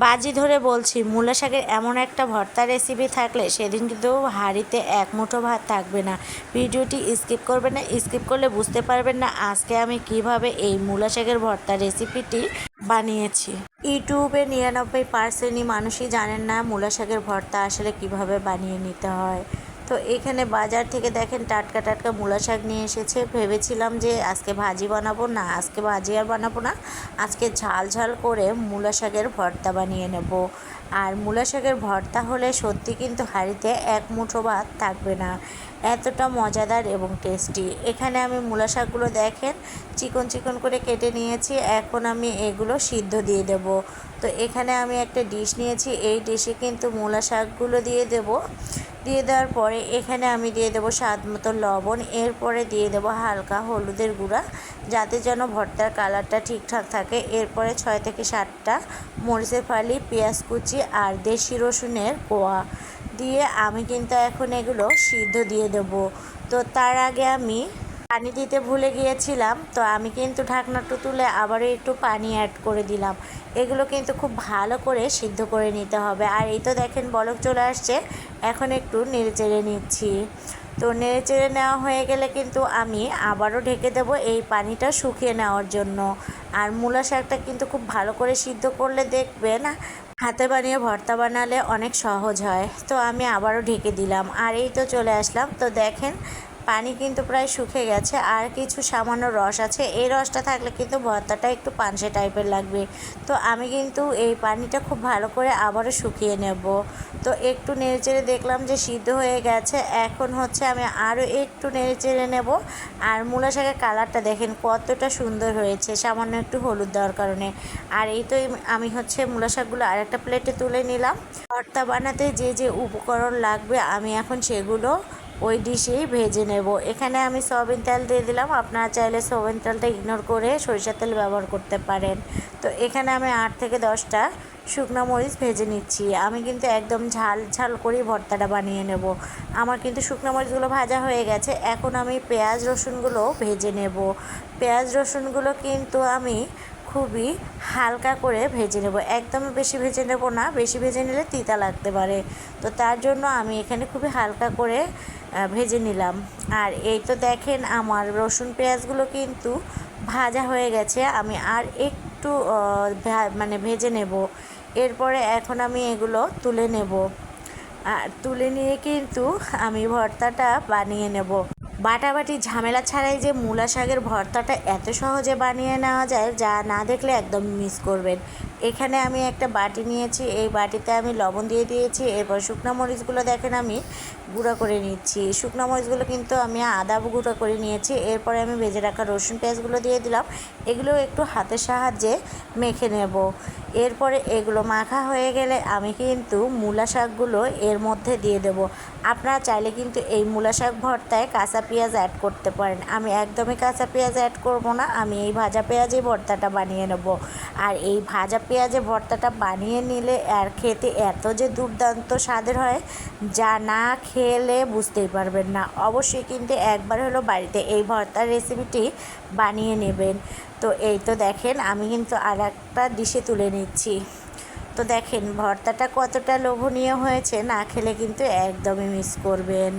বাজি ধরে বলছি, মূলা শাকের এমন একটা ভর্তা রেসিপি থাকলে সেদিন কিন্তু হাঁড়িতে এক মুঠো ভাত থাকবে না। ভিডিওটি স্কিপ করবেন না, স্কিপ করলে বুঝতে পারবেন না আজকে আমি কিভাবে এই মূলা শাকের ভর্তা রেসিপিটি বানিয়েছি। ইউটিউবে 99% মানুষই জানেন না মূলা শাকের ভর্তা আসলে কিভাবে বানিয়ে নিতে হয়। তো এখানে বাজার থেকে দেখেন টাটকা টাটকা মূলা শাক নিয়ে এসেছে। ভেবেছিলাম যে আজকে ভাজি বানাবো না, আজকে ভাজি আর বানাবো না, আজকে ঝাল ঝাল করে মূলা শাকের ভর্তা বানিয়ে নেব। আর মূলা শাকের ভর্তা হলে সত্যি কিন্তু হাঁড়িতে এক মুঠো ভাত থাকবে না, এতটা মজাদার এবং টেস্টি। এখানে আমি মূলা শাকগুলো দেখেন চিকন চিকন করে কেটে নিয়েছি। এখন আমি এগুলো সিদ্ধ দিয়ে দেব। তো এখানে আমি একটা ডিশ নিয়েছি, এই ডিশে কিন্তু মূলা শাকগুলো দিয়ে দেব। দিয়ে দেওয়ার পরে এখানে আমি দিয়ে দেবো স্বাদ মতো লবণ, এরপরে দিয়ে দেবো হালকা হলুদের গুঁড়া, যাতে যেন ভর্তার কালারটা ঠিকঠাক থাকে। এরপরে 6 থেকে 7টা মরিচের ফালি, পেঁয়াজ কুচি আর দেশি রসুনের কোয়া দিয়ে আমি কিন্তু এখন এগুলো সিদ্ধ দিয়ে দেবো। তো তার আগে আমি পানি দিতে ভুলে গিয়েছিলাম, তো আমি কিন্তু ঢাকনাটা তুলে আবারও একটু পানি অ্যাড করে দিলাম। এগুলো কিন্তু খুব ভালো করে সিদ্ধ করে নিতে হবে। আর এই তো দেখেন বলক চলে আসছে, এখন একটু নেড়ে চেড়ে নিচ্ছি। তো নেড়ে চেড়ে নেওয়া হয়ে গেলে কিন্তু আমি আবারও ঢেকে দেবো এই পানিটা শুকিয়ে নেওয়ার জন্য। আর মূলা শাকটা কিন্তু খুব ভালো করে সিদ্ধ করলে দেখবেন হাতে বানিয়ে ভর্তা বানালে অনেক সহজ হয়। তো আমি আবারও ঢেকে দিলাম, আর এই তো চলে আসলাম। তো দেখেন পানি কিন্তু প্রায় শুকিয়ে গেছে, আর কিছু সামান্য রস আছে। এই রসটা থাকলে কিন্তু ভর্তাটা একটু পানসে টাইপের লাগবে। তো আমি কিন্তু এই পানিটা খুব ভালো করে আবারও শুকিয়ে নেব। তো একটু নেড়েচেড়ে দেখলাম যে সিদ্ধ হয়ে গেছে। এখন হচ্ছে আমি আরও একটু নেড়েচেড়ে নেব। আর মূলা শাকের কালারটা দেখেন কতটা সুন্দর হয়েছে সামান্য একটু হলুদ দেওয়ার কারণে। আর এই তো আমি হচ্ছে মূলা শাকগুলো আরেকটা প্লেটে তুলে নিলাম। ভর্তা বানাতে যে যে উপকরণ লাগবে আমি এখন সেগুলো ওই ডিশেই ভেজে নেব। এখানে আমি সয়াবিন তেল দিয়ে দিলাম, আপনারা চাইলে সয়াবিন তেলটা ইগনোর করে সরিষার তেল ব্যবহার করতে পারেন। তো এখানে আমি 8 থেকে 10টা শুকনো মরিচ ভেজে নিচ্ছি। আমি কিন্তু একদম ঝাল ঝাল করেই ভর্তাটা বানিয়ে নেব। আমার কিন্তু শুকনো মরিচগুলো ভাজা হয়ে গেছে। এখন আমি পেঁয়াজ রসুনগুলো ভেজে নেব। পেঁয়াজ রসুনগুলো কিন্তু আমি খুবই হালকা করে ভেজে নেব, একদমই বেশি ভেজে নেব না, বেশি ভেজে নিলে তিতা লাগতে পারে। তো তার জন্য আমি এখানে খুবই হালকা করে ভেজে নিলাম। আর এই তো দেখেন আমার রসুন পেঁয়াজগুলো কিন্তু ভাজা হয়ে গেছে, আমি আর একটু ভেজে নেব। এরপরে এখন আমি এগুলো তুলে নেব। আর তুলে নিয়ে কিন্তু আমি ভর্তাটা বানিয়ে নেব। বাটাবাটি ঝামেলা ছাড়াই যে মূলা শাকের ভর্তাটা এত সহজে বানিয়ে নেওয়া যায়, যা না দেখলে একদম মিস করবেন। এখানে আমি একটা বাটি নিয়েছি, এই বাটিতে আমি লবণ দিয়ে দিয়েছি। এরপর শুকনো মরিচগুলো দেখেন আমি গুঁড়ো করে নিচ্ছি। শুকনো মরিচগুলো কিন্তু আমি আদা গুঁড়ো করে নিয়েছি। এরপরে আমি ভেজে রাখা রসুন পেঁয়াজগুলো দিয়ে দিলাম। এগুলো একটু হাতের সাহায্যে মেখে নেব। এরপরে এগুলো মাখা হয়ে গেলে আমি কিন্তু মূলা শাকগুলো এর মধ্যে দিয়ে দেব। আপনারা চাইলে কিন্তু এই মূলা শাক ভর্তায় কাঁচা পেঁয়াজ অ্যাড করতে পারেন। আমি একদমই কাঁচা পেঁয়াজ অ্যাড করব না, আমি এই ভাজা পেঁয়াজেই ভর্তাটা বানিয়ে নেব। আর এই ভাজা পেঁয়াজে ভর্তাটা বানিয়ে নিলে আর খেতে এত যে দুর্দান্ত স্বাদের হয়, যা না খেলে বুঝতেই পারবেন না। অবশ্যই কিন্তু একবার হলো বাড়িতে এই ভর্তার রেসিপিটি বানিয়ে নেবেন। তো এই তো দেখেন আমি কিন্তু আর একটা ডিশে তুলে নিচ্ছি। তো দেখেন ভর্তাটা কতটা লোভনীয় হয়েছে, না খেলে কিন্তু একদমই মিস করবেন।